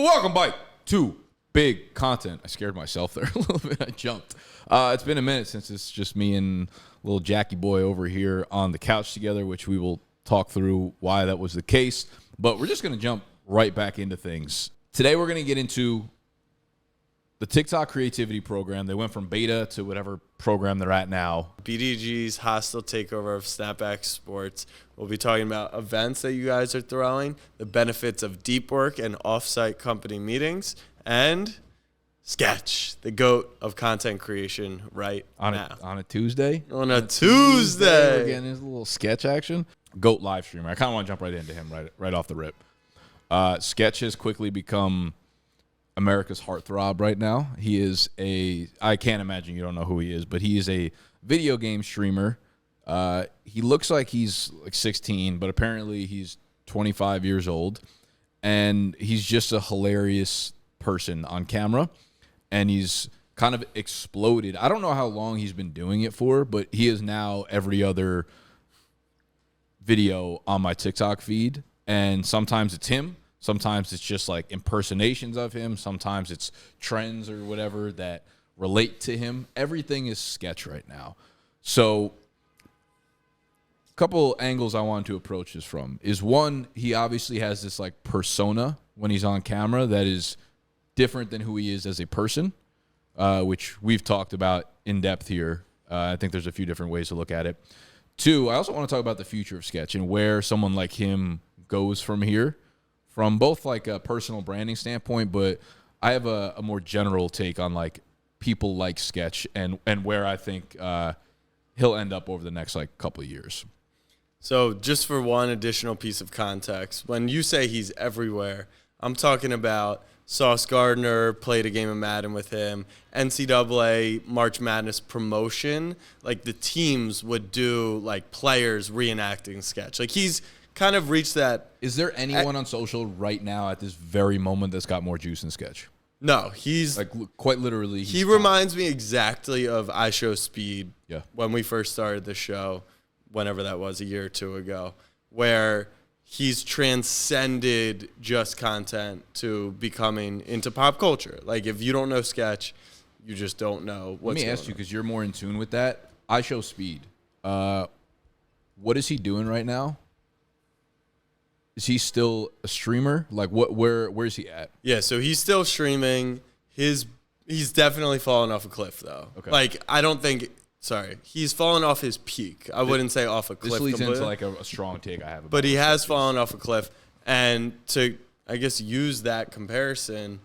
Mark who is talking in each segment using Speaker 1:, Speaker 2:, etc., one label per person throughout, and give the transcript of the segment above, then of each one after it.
Speaker 1: Welcome back to Big Content. I scared myself there a little bit. I jumped. It's been a minute since it's just me and little Jackie boy over here on the couch together, which we will talk through why that was the case. But we're just going to jump right back into things. Today we're going to get into the TikTok creativity program. They went from beta to whatever program they're at now.
Speaker 2: BDGE's hostile takeover of snapback sports. We'll be talking about events that you guys are throwing, the benefits of deep work and off-site company meetings, and Sketch, the GOAT of content creation right now.
Speaker 1: On a Tuesday?
Speaker 2: On a Tuesday.
Speaker 1: We're getting his little Sketch action. GOAT live streamer. I kind of want to jump right into him right off the rip. Sketch has quickly become America's heartthrob right now. He is I can't imagine you don't know who he is, but he is a video game streamer. He looks like he's like 16, but apparently he's 25 years old. And he's just a hilarious person on camera. And he's kind of exploded. I don't know how long he's been doing it for, but he is now every other video on my TikTok feed. And sometimes it's him. Sometimes it's just like impersonations of him. Sometimes it's trends or whatever that relate to him. Everything is Sketch right now. So a couple angles I wanted to approach this from is one, he obviously has this like persona when he's on camera that is different than who he is as a person, which we've talked about in depth here. I think there's a few different ways to look at it. Two, I also want to talk about the future of Sketch and where someone like him goes from here. From both like a personal branding standpoint, but I have a more general take on like people like Sketch and where I think he'll end up over the next like couple of years.
Speaker 2: So just for one additional piece of context, when you say he's everywhere, I'm talking about Sauce Gardner played a game of Madden with him, NCAA March Madness promotion, like the teams would do like players reenacting Sketch. Like he's kind of reached that.
Speaker 1: Is there anyone on social right now at this very moment that's got more juice than Sketch?
Speaker 2: No, he's
Speaker 1: like quite literally.
Speaker 2: He reminds me exactly of I Show Speed.
Speaker 1: Yeah.
Speaker 2: When we first started the show, whenever that was, a year or two ago, where he's transcended just content to becoming into pop culture. Like if you don't know Sketch, you just don't know what's
Speaker 1: Let me ask you, because you're more in tune with that. I Show Speed. What is he doing right now? Is he still a streamer? Like where's he at?
Speaker 2: Yeah, so he's still streaming. He's definitely fallen off a cliff though.
Speaker 1: Okay.
Speaker 2: Like I don't think he's fallen off his peak. I wouldn't say off a cliff.
Speaker 1: This leads
Speaker 2: completely.
Speaker 1: into like a strong take I have about
Speaker 2: But he has fallen off a cliff. And to I guess use that comparison,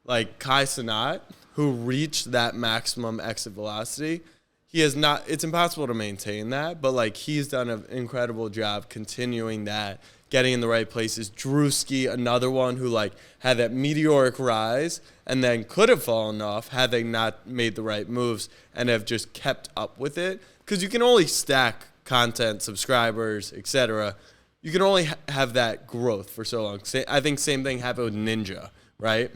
Speaker 2: like Kai Cenat, who reached that maximum exit velocity, he has not it's impossible to maintain that, but like he's done an incredible job continuing that. Getting in the right places. Drewski, another one who like had that meteoric rise and then could have fallen off had they not made the right moves and have just kept up with it. Because you can only stack content, subscribers, etc. You can only have that growth for so long. I think same thing happened with Ninja, right?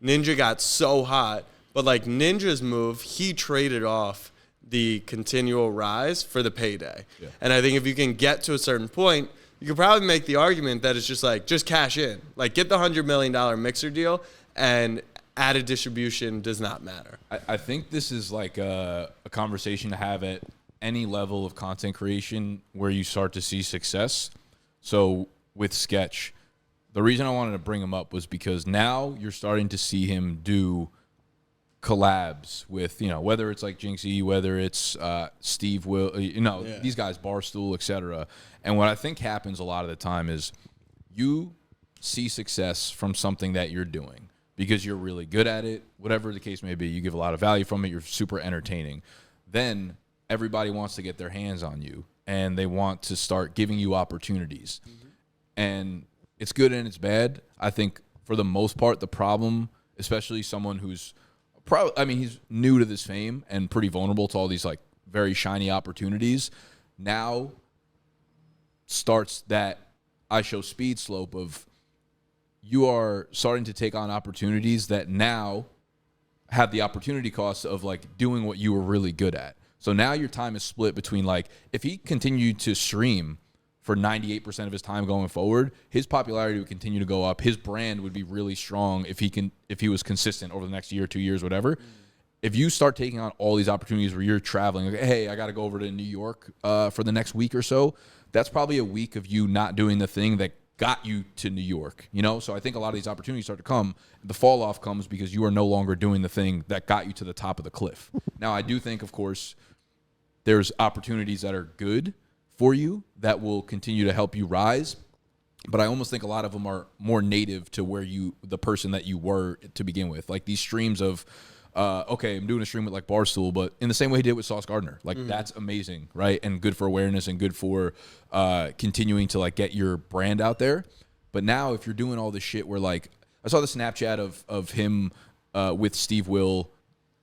Speaker 2: Ninja got so hot, but like Ninja's move, he traded off the continual rise for the payday. Yeah. And I think if you can get to a certain point, you could probably make the argument that it's just cash in. Like, get the $100 million Mixer deal, and added distribution does not matter.
Speaker 1: I think this is like a conversation to have at any level of content creation where you start to see success. So with Sketch, the reason I wanted to bring him up was because now you're starting to see him do collabs with, whether it's like Jinxie, whether it's Steve Will, these guys, Barstool, etc. And what I think happens a lot of the time is you see success from something that you're doing because you're really good at it, whatever the case may be. You give a lot of value from it. You're super entertaining. Then everybody wants to get their hands on you, and they want to start giving you opportunities. Mm-hmm. And it's good and it's bad. I think for the most part, the problem, especially someone who's he's new to this fame and pretty vulnerable to all these like very shiny opportunities. Now starts that I Show Speed slope of you are starting to take on opportunities that now have the opportunity cost of like doing what you were really good at. So now your time is split between like if he continued to stream for 98% of his time going forward, his popularity would continue to go up. His brand would be really strong if he was consistent over the next year, 2 years, whatever. If you start taking on all these opportunities where you're traveling, like, hey, I got to go over to New York for the next week or so, that's probably a week of you not doing the thing that got you to New York, you know? So I think a lot of these opportunities start to come. The fall off comes because you are no longer doing the thing that got you to the top of the cliff. Now, I do think, of course, there's opportunities that are good for you that will continue to help you rise. But I almost think a lot of them are more native to where the person that you were to begin with. Like these streams of, okay, I'm doing a stream with like Barstool, but in the same way he did with Sauce Gardner. Like that's amazing, right? And good for awareness and good for continuing to like get your brand out there. But now if you're doing all this shit where like, I saw the Snapchat of him with Steve Will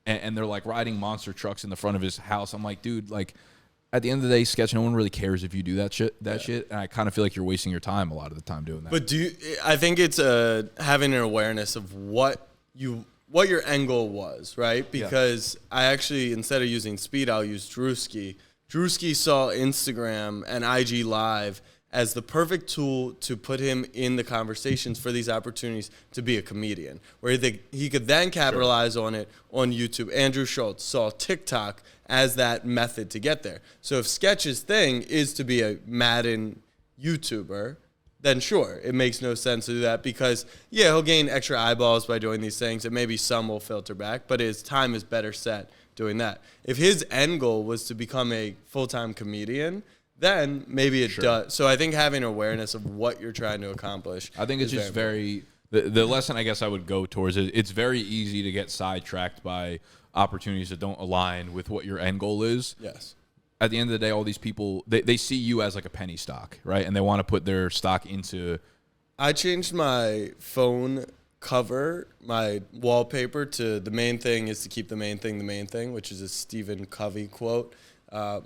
Speaker 1: and they're like riding monster trucks in the front of his house. I'm like, dude, like at the end of the day, Sketch, no one really cares if you do that shit. And I kind of feel like you're wasting your time a lot of the time doing that.
Speaker 2: But I think it's having an awareness of what your end goal was, right? Because I actually, instead of using speed, I'll use Drewski. Drewski saw Instagram and IG Live as the perfect tool to put him in the conversations for these opportunities to be a comedian, where he could then capitalize on it on YouTube. Andrew Schultz saw TikTok as that method to get there. So if Sketch's thing is to be a Madden YouTuber, then sure, it makes no sense to do that because, yeah, he'll gain extra eyeballs by doing these things, and maybe some will filter back, but his time is better set doing that. If his end goal was to become a full-time comedian, then maybe it does. So I think having awareness of what you're trying to accomplish.
Speaker 1: I think it's just very the lesson I guess I would go towards is it's very easy to get sidetracked by opportunities that don't align with what your end goal is.
Speaker 2: Yes.
Speaker 1: At the end of the day, all these people, they see you as like a penny stock, right? And they want to put their stock into...
Speaker 2: I changed my phone cover, my wallpaper, to the main thing is to keep the main thing, which is a Stephen Covey quote.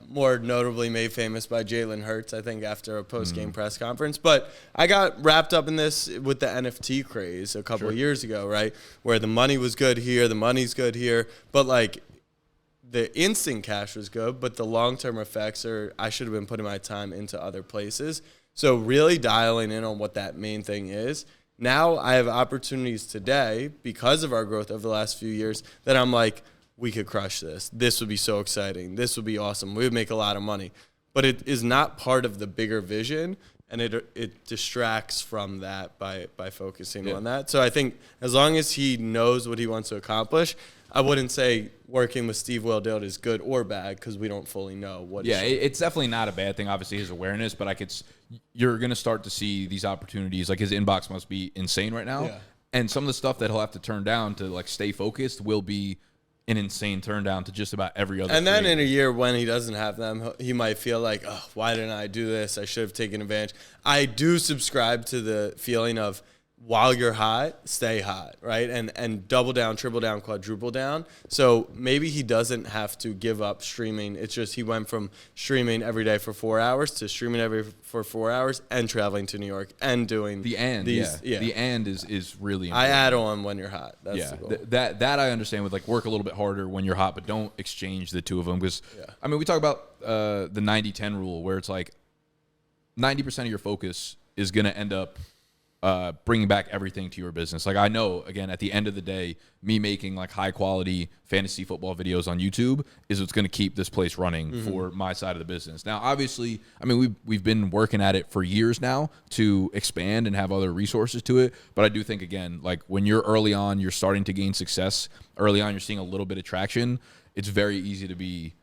Speaker 2: More notably made famous by Jalen Hurts, I think, after a post-game press conference. But I got wrapped up in this with the NFT craze a couple of years ago, right? Where the money was good here, the money's good here. But, like, the instant cash was good, but the long-term effects are I should have been putting my time into other places. So really dialing in on what that main thing is. Now I have opportunities today because of our growth over the last few years that I'm like, we could crush this. This would be so exciting. This would be awesome. We would make a lot of money. But it is not part of the bigger vision, and it distracts from that by focusing on that. So I think as long as he knows what he wants to accomplish, I wouldn't say working with Steve Willdale is good or bad because we don't fully know what.
Speaker 1: Yeah, it's definitely not a bad thing. Obviously, his awareness, but you're going to start to see these opportunities. Like his inbox must be insane right now, and some of the stuff that he'll have to turn down to like stay focused will be an insane turn down to just about every other.
Speaker 2: And then in a year when he doesn't have them, he might feel like, oh, why didn't I do this? I should have taken advantage. I do subscribe to the feeling of while you're hot, stay hot, right? And double down, triple down, quadruple down. So maybe he doesn't have to give up streaming. It's just he went from streaming every day for 4 hours to streaming for 4 hours and traveling to New York and doing
Speaker 1: the end. The end is really important.
Speaker 2: I add on when you're hot. That's the goal.
Speaker 1: That I understand with like work a little bit harder when you're hot, but don't exchange the two of them because I mean we talk about the 90-10 rule where it's like 90% of your focus is going to end up bringing back everything to your business. Like I know, again, at the end of the day, me making like high quality fantasy football videos on YouTube is what's going to keep this place running for my side of the business. Now, obviously, I mean, we've been working at it for years now to expand and have other resources to it. But I do think, again, like when you're early on, you're starting to gain success. Early on, you're seeing a little bit of traction. It's very easy to be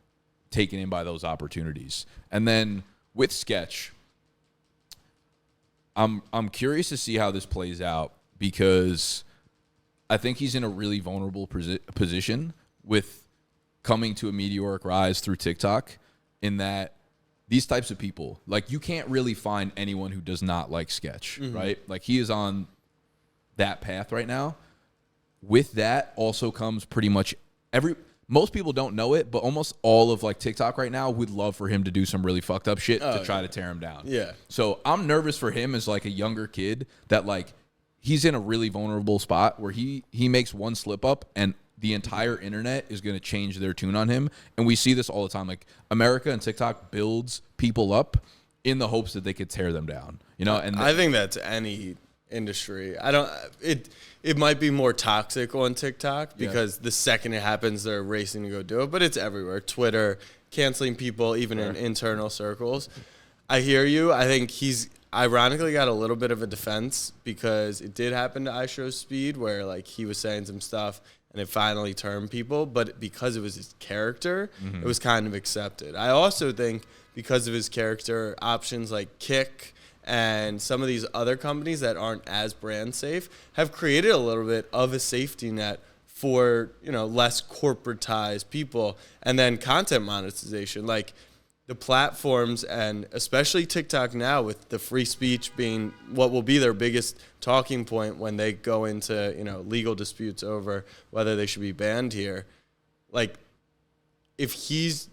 Speaker 1: taken in by those opportunities. And then with Sketch, I'm curious to see how this plays out because I think he's in a really vulnerable position with coming to a meteoric rise through TikTok in that these types of people, like you can't really find anyone who does not like Sketch, right? Like he is on that path right now. With that also comes pretty much most people don't know it, but almost all of like TikTok right now would love for him to do some really fucked up shit to try to tear him down.
Speaker 2: Yeah.
Speaker 1: So I'm nervous for him as like a younger kid that like he's in a really vulnerable spot where he makes one slip up and the entire internet is going to change their tune on him. And we see this all the time. Like America and TikTok builds people up in the hopes that they could tear them down. You know, and
Speaker 2: I think that's any industry. It might be more toxic on TikTok because the second it happens, they're racing to go do it. But it's everywhere. Twitter, canceling people, even in internal circles. I hear you. I think he's ironically got a little bit of a defense because it did happen to iShowSpeed where like he was saying some stuff and it finally turned people. But because it was his character, it was kind of accepted. I also think because of his character, options like Kick and some of these other companies that aren't as brand safe have created a little bit of a safety net for, you know, less corporatized people. And then content monetization, like the platforms and especially TikTok now with the free speech being what will be their biggest talking point when they go into, you know, legal disputes over whether they should be banned here. Like if he's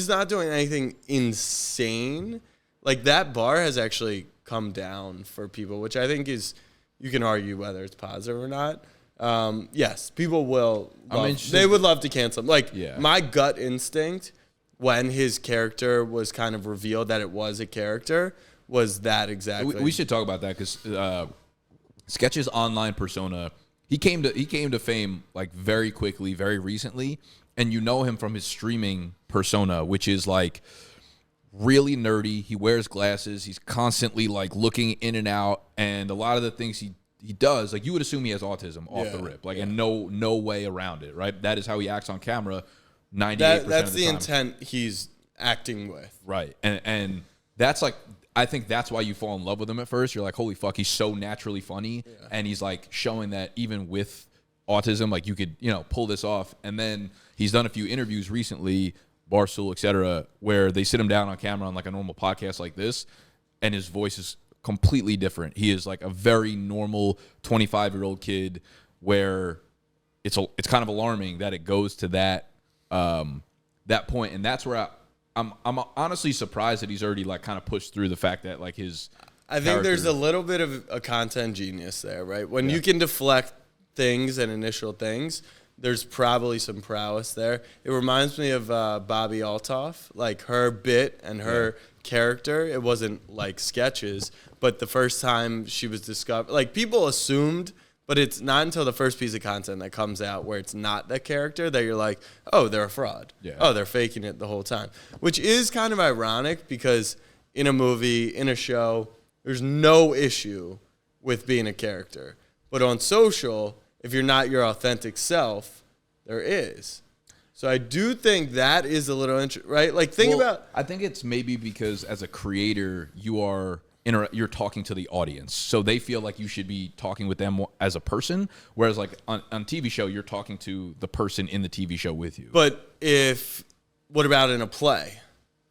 Speaker 2: not doing anything insane, like that bar has actually come down for people, which I think is, you can argue whether it's positive or not. Yes, people will. They would love to cancel him. Like my gut instinct when his character was kind of revealed that it was a character was that exactly.
Speaker 1: We should talk about that because Sketch's online persona, he came to fame like very quickly, very recently, and you know him from his streaming persona, which is like really nerdy. He wears glasses. He's constantly like looking in and out, and a lot of the things he does, like you would assume he has autism off the rip, like and no way around it, right? That is how he acts on camera. 98%
Speaker 2: that's
Speaker 1: of the time.
Speaker 2: intent he's acting with,
Speaker 1: right? And that's like, I think that's why you fall in love with him at first. You're like, holy fuck, he's so naturally funny, and he's like showing that even with autism, like you could, you know, pull this off. And then he's done a few interviews recently, Barstool, etc., where they sit him down on camera on like a normal podcast like this, and his voice is completely different. He is like a very normal 25-year-old kid, where it's kind of alarming that it goes to that point, and that's where I'm honestly surprised that he's already like kind of pushed through the fact that like his.
Speaker 2: I think there's a little bit of a content genius there, right? When you can deflect things and initial things, there's probably some prowess there. It reminds me of Bobby Altoff, like her bit and her character. It wasn't like sketches, but the first time she was discovered, like people assumed, but it's not until the first piece of content that comes out where it's not that character that you're like, oh, they're a fraud. Yeah. Oh, they're faking it the whole time, which is kind of ironic because in a movie, in a show, there's no issue with being a character. But on social, if you're not your authentic self, there is. So I do think that is a little right? Like I
Speaker 1: think it's maybe because as a creator, you're talking to the audience. So they feel like you should be talking with them as a person, whereas like on TV show, you're talking to the person in the TV show with you.
Speaker 2: But what about in a play?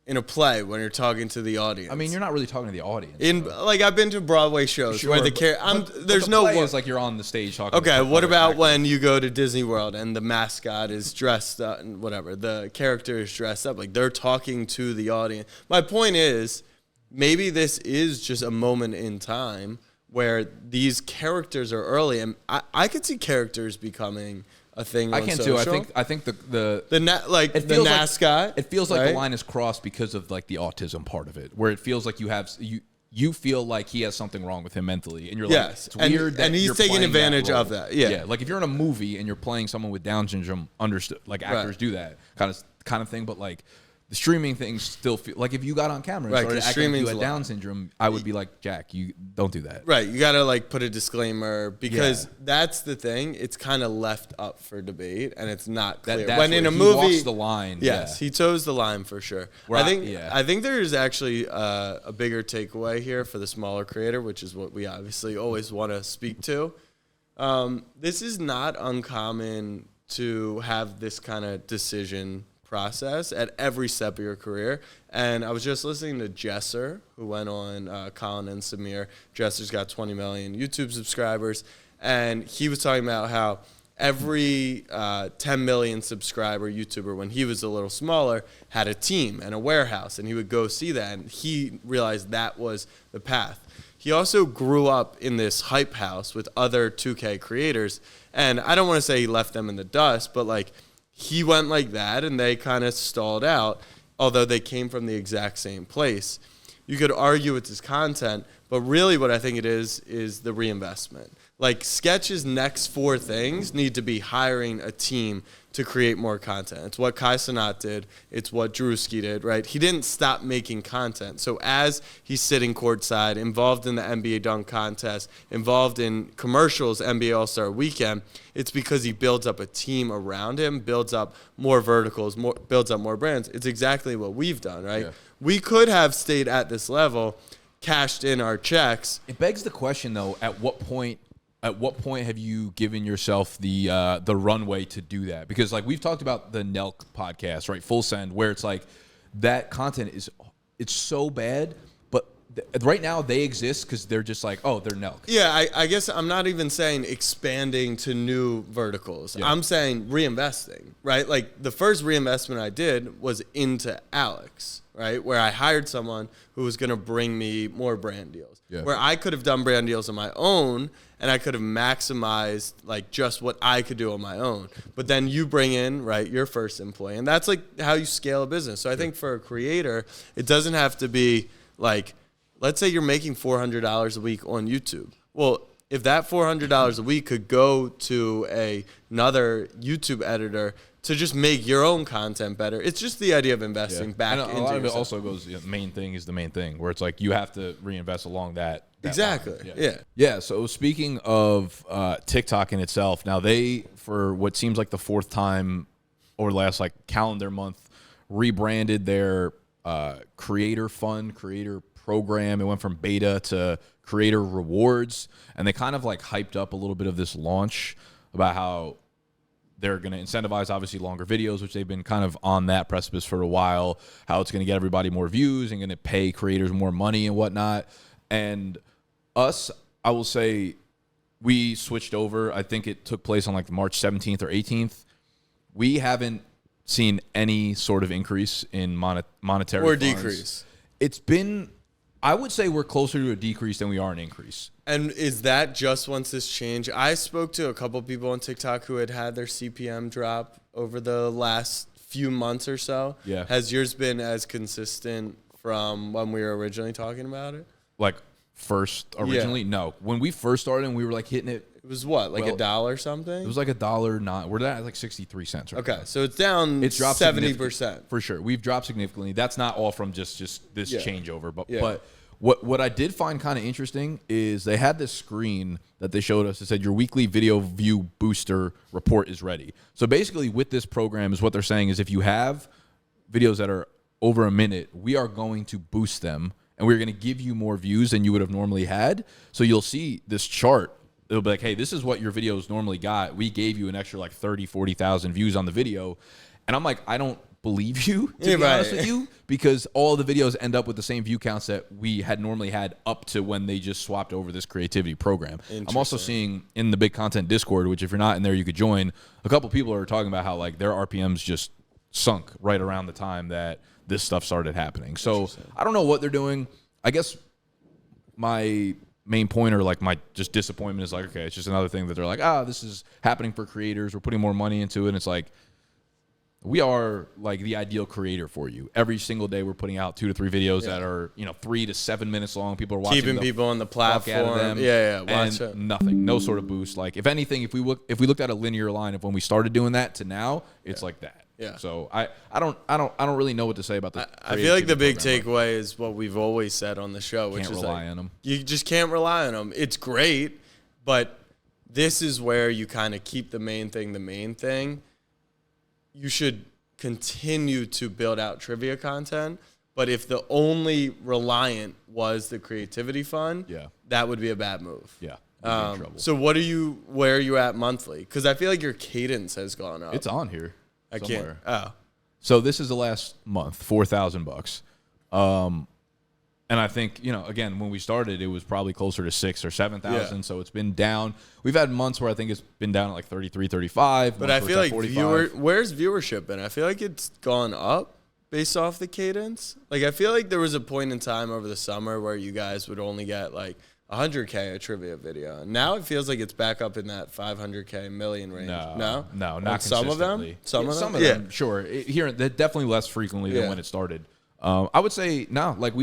Speaker 2: In a play, when you're talking to the audience,
Speaker 1: I mean, you're not really talking to the audience.
Speaker 2: Like I've been to Broadway shows where there's no one.
Speaker 1: It's like you're on the stage talking.
Speaker 2: Okay, what about when you go to Disney World and the mascot is dressed up and whatever, the character is dressed up, like they're talking to the audience. My point is, maybe this is just a moment in time where these characters are early, and I could see characters becoming a thing.
Speaker 1: I can
Speaker 2: social.
Speaker 1: too. I think the
Speaker 2: mascot.
Speaker 1: It feels like the line is crossed because of like the autism part of it, where it feels like you feel like he has something wrong with him mentally, and you're like, it's weird that
Speaker 2: and he's taking advantage of that. Yeah,
Speaker 1: like if you're in a movie and you're playing someone with Down syndrome, understood, like actors do that kind of thing, but like. The streaming things still feel like if you got on camera and started acting like you had Down syndrome, I would be like, Jack, you don't do that.
Speaker 2: Right. You got to like put a disclaimer because that's the thing. It's kind of left up for debate and it's not clear. When in a movie, he
Speaker 1: walks the line.
Speaker 2: Yes, he toes the line for sure. I think there is actually a bigger takeaway here for the smaller creator, which is what we obviously always want to speak to. This is not uncommon to have this kind of decision process at every step of your career. And I was just listening to Jesser, who went on Colin and Samir. Jesser's got 20 million YouTube subscribers. And he was talking about how every 10 million subscriber YouTuber, when he was a little smaller, had a team and a warehouse. And he would go see that. And he realized that was the path. He also grew up in this hype house with other 2K creators. And I don't want to say he left them in the dust, but like, he went like that, and they kind of stalled out, although they came from the exact same place. You could argue it's his content, but really what I think it is the reinvestment. Like Sketch's next 4 things need to be hiring a team to create more content. It's what Kai Cenat did. It's what Drewski did, right? He didn't stop making content. So as he's sitting courtside, involved in the NBA dunk contest, involved in commercials, NBA All-Star Weekend, it's because he builds up a team around him, builds up more verticals, builds up more brands. It's exactly what we've done, right? Yeah. We could have stayed at this level, cashed in our checks.
Speaker 1: It begs the question, though, at what point have you given yourself the runway to do that? Because like we've talked about the Nelk podcast, right? Full Send, where it's like that content it's so bad, but right now they exist because they're just like, oh, they're Nelk.
Speaker 2: Yeah, I guess I'm not even saying expanding to new verticals. Yeah. I'm saying reinvesting, right? Like the first reinvestment I did was into Alex, right? Where I hired someone who was going to bring me more brand deals. Yeah. Where I could have done brand deals on my own and I could have maximized like just what I could do on my own. But then you bring in, right, your first employee. And that's like how you scale a business. So I think for a creator, it doesn't have to be like, let's say you're making $400 a week on YouTube. Well, if that $400 a week could go to another YouTube editor to just make your own content better, it's just the idea of investing back into yourself. A lot of it
Speaker 1: also goes, main thing is the main thing, where it's like you have to reinvest along that
Speaker 2: exactly
Speaker 1: line. Yeah. So speaking of TikTok in itself, now they, for what seems like the 4th time over the last like calendar month, rebranded their creator program. It went from beta to creator rewards, and they kind of like hyped up a little bit of this launch about how they're going to incentivize obviously longer videos, which they've been kind of on that precipice for a while, how it's going to get everybody more views and going to pay creators more money and whatnot. And us, I will say, we switched over. I think it took place on like March 17th or 18th. We haven't seen any sort of increase in monetary
Speaker 2: or
Speaker 1: funds.
Speaker 2: Decrease.
Speaker 1: It's been, I would say we're closer to a decrease than we are an increase.
Speaker 2: And is that just once this change? I spoke to a couple people on TikTok who had their CPM drop over the last few months or so.
Speaker 1: Yeah.
Speaker 2: Has yours been as consistent from when we were originally talking about it?
Speaker 1: Like first originally? Yeah. No. When we first started and we were like hitting it.
Speaker 2: It was what, like $1 something?
Speaker 1: It was like $1.09. We're at like 63 cents right
Speaker 2: Okay,
Speaker 1: now.
Speaker 2: so it's down. It's dropped 70%.
Speaker 1: For sure. We've dropped significantly. That's not all from just this changeover. But what I did find kind of interesting is they had this screen that they showed us that said your weekly video view booster report is ready. So basically with this program is what they're saying is if you have videos that are over a minute, we are going to boost them and we're going to give you more views than you would have normally had. So you'll see this chart. It'll be like, hey, this is what your videos normally got. We gave you an extra like 30, 40,000 views on the video. And I'm like, I don't believe you, to be honest with you, because all the videos end up with the same view counts that we had normally had up to when they just swapped over this creativity program. I'm also seeing in the Big Content Discord, which if you're not in there, you could join, a couple people are talking about how like their RPMs just sunk right around the time that this stuff started happening. So I don't know what they're doing. I guess my main point or like my just disappointment is like, okay, it's just another thing that they're like, this is happening for creators. We're putting more money into it. And it's like, we are like the ideal creator for you. Every single day we're putting out 2 to 3 videos that are, 3 to 7 minutes long. People are watching,
Speaker 2: keeping people on the platform.
Speaker 1: Out of them,
Speaker 2: watch it.
Speaker 1: Nothing, no sort of boost. Like if anything, if we looked at a linear line of when we started doing that to now, it's like that.
Speaker 2: Yeah.
Speaker 1: So I don't really know what to say about this.
Speaker 2: I feel like the big takeaway is what we've always said on the show, which is
Speaker 1: rely on them.
Speaker 2: You just can't rely on them. It's great, but this is where you kind of keep the main thing. You should continue to build out trivia content, but if the only reliant was the creativity fund, that would be a bad move.
Speaker 1: Yeah.
Speaker 2: So where are you at monthly? Because I feel like your cadence has gone up.
Speaker 1: It's on here.
Speaker 2: I
Speaker 1: somewhere.
Speaker 2: Can't.
Speaker 1: So this is the last month, $4,000. And I think, again, when we started, it was probably closer to 6,000 or 7,000. Yeah. So it's been down. We've had months where I think it's been down at like 33, 35.
Speaker 2: But I feel like where's viewership been? I feel like it's gone up based off the cadence. Like I feel like there was a point in time over the summer where you guys would only get like 100K a trivia video. Now it feels like it's back up in that 500K million range.
Speaker 1: No, not
Speaker 2: like some of them. Some of
Speaker 1: them, sure. Here, definitely less frequently than when it started. I would say no. Like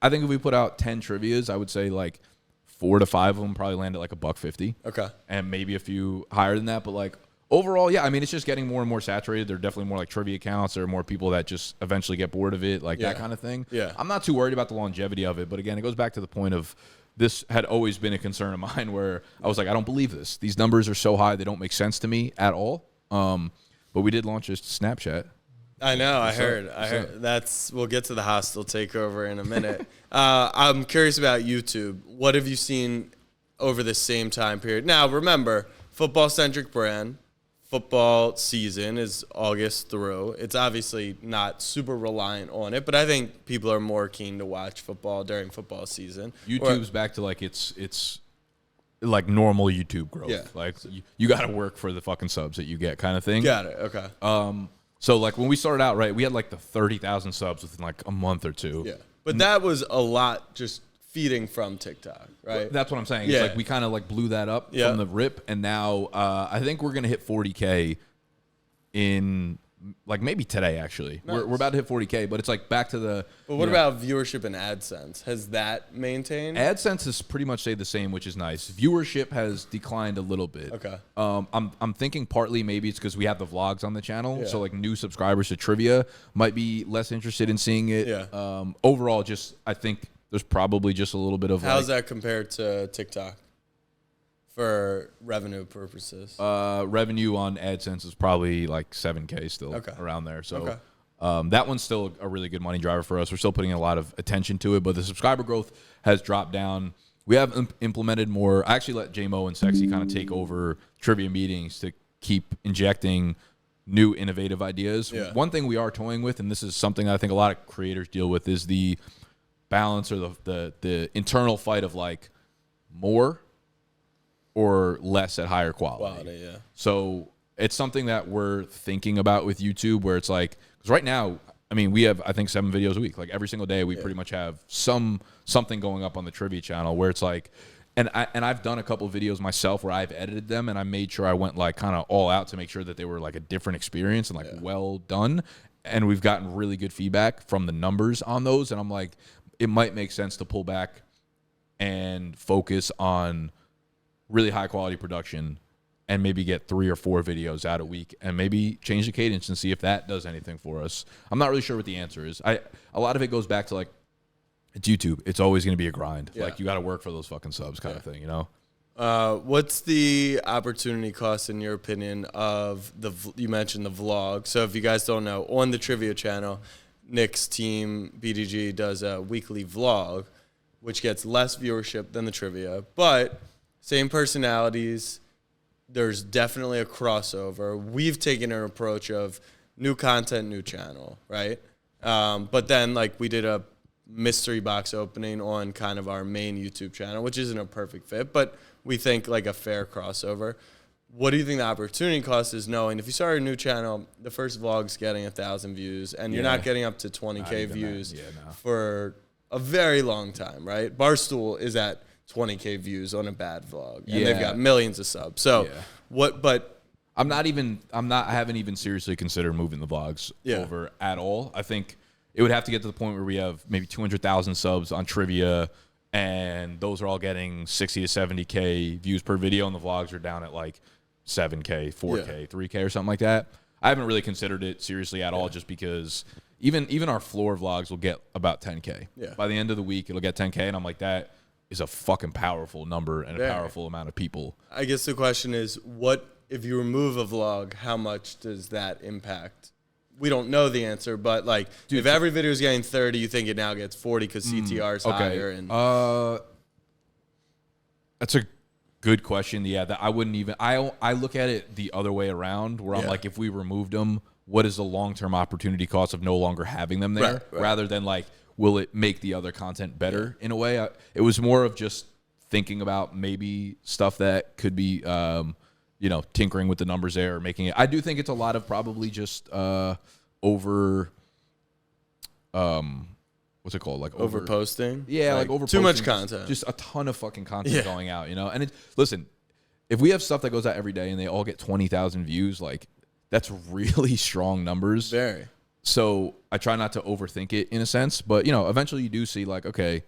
Speaker 1: I think if we put out 10 trivias, I would say like 4 to 5 of them probably land at like $1.50.
Speaker 2: Okay.
Speaker 1: And maybe a few higher than that. But like overall, yeah, I mean, it's just getting more and more saturated. There are definitely more like trivia accounts. There are more people that just eventually get bored of it, like that kind of thing.
Speaker 2: Yeah.
Speaker 1: I'm not too worried about the longevity of it. But again, it goes back to the point of this had always been a concern of mine where I was like, I don't believe this. These numbers are so high, they don't make sense to me at all. But we did launch a Snapchat.
Speaker 2: I know. I heard. We'll get to the hostile takeover in a minute. I'm curious about YouTube. What have you seen over the same time period? Now, remember, football-centric brand. Football season is August through. It's obviously not super reliant on it, but I think people are more keen to watch football during football season.
Speaker 1: YouTube's back to like it's like normal YouTube growth.
Speaker 2: Yeah.
Speaker 1: Like you got to work for the fucking subs that you get, kind of thing.
Speaker 2: Got it. Okay.
Speaker 1: So like when we started out, right, we had like the 30,000 subs within like a month or two.
Speaker 2: Yeah. But that was a lot just feeding from TikTok, right?
Speaker 1: That's what I'm saying.
Speaker 2: Yeah.
Speaker 1: It's like we kind of like blew that up from the rip, and now I think we're gonna hit 40K in like maybe today. Actually,
Speaker 2: Nice.
Speaker 1: we're about to hit 40K, but it's like back to the.
Speaker 2: But what about viewership and AdSense? Has that maintained?
Speaker 1: AdSense has pretty much stayed the same, which is nice. Viewership has declined a little bit.
Speaker 2: Okay.
Speaker 1: I'm thinking partly maybe it's because we have the vlogs on the channel, so like new subscribers to trivia might be less interested in seeing it.
Speaker 2: Yeah.
Speaker 1: Overall, just I think there's probably just a little bit of.
Speaker 2: How's that compared to TikTok for revenue purposes?
Speaker 1: Revenue on AdSense is probably like 7K still around there. So that one's still a really good money driver for us. We're still putting a lot of attention to it, but the subscriber growth has dropped down. We have implemented more. I actually let J-Mo and Sexy kind of take over trivia meetings to keep injecting new innovative ideas.
Speaker 2: Yeah.
Speaker 1: One thing we are toying with, and this is something I think a lot of creators deal with, is the balance or the internal fight of like more or less at higher quality.
Speaker 2: Yeah.
Speaker 1: So it's something that we're thinking about with YouTube, where it's like, because right now, I mean, we have I think 7 videos a week. Like every single day, we pretty much have something going up on the trivia channel where it's like, and I've done a couple videos myself where I've edited them and I made sure I went like kind of all out to make sure that they were like a different experience and like well done. And we've gotten really good feedback from the numbers on those. And I'm like, it might make sense to pull back and focus on really high quality production and maybe get 3 or 4 videos out a week and maybe change the cadence and see if that does anything for us. I'm not really sure what the answer is. A lot of it goes back to like, it's YouTube. It's always going to be a grind.
Speaker 2: Yeah.
Speaker 1: Like you got to work for those fucking subs kind of thing, you know?
Speaker 2: What's the opportunity cost, in your opinion, of you mentioned the vlog. So if you guys don't know, on the trivia channel, Nick's team, BDGE, does a weekly vlog, which gets less viewership than the trivia, but same personalities. There's definitely a crossover. We've taken an approach of new content, new channel, right? But then like we did a mystery box opening on kind of our main YouTube channel, which isn't a perfect fit, but we think like a fair crossover. What do you think the opportunity cost is, knowing if you start a new channel, the first vlog's getting 1,000 views and you're not getting up to 20K views for a very long time, right? Barstool is at 20K views on a bad vlog and they've got millions of subs. So but
Speaker 1: I haven't even seriously considered moving the vlogs over at all. I think it would have to get to the point where we have maybe 200,000 subs on trivia and those are all getting 60 to 70K views per video and the vlogs are down at like 7K, 4K, 3K or something like that. I haven't really considered it seriously at all, just because even our floor vlogs will get about 10K. Yeah. By the end of the week, it'll get 10K, and I'm like, that is a fucking powerful number and a powerful amount of people.
Speaker 2: I guess the question is, what if you remove a vlog, how much does that impact? We don't know the answer, but like, if every video is getting 30, you think it now gets 40 because CTR is higher? And
Speaker 1: that's a good question. Yeah, that I wouldn't even. I look at it the other way around, where I'm like, if we removed them, what is the long-term opportunity cost of no longer having them there, rather than like, will it make the other content better in a way? It was more of just thinking about maybe stuff that could be, tinkering with the numbers there, or making it. I do think it's a lot of probably just over. What's it called? Like
Speaker 2: over posting?
Speaker 1: Yeah, like over
Speaker 2: too much content.
Speaker 1: Just a ton of fucking content going out, And listen, if we have stuff that goes out every day and they all get 20,000 views, like that's really strong numbers.
Speaker 2: Very.
Speaker 1: So I try not to overthink it in a sense, but eventually you do see like, okay,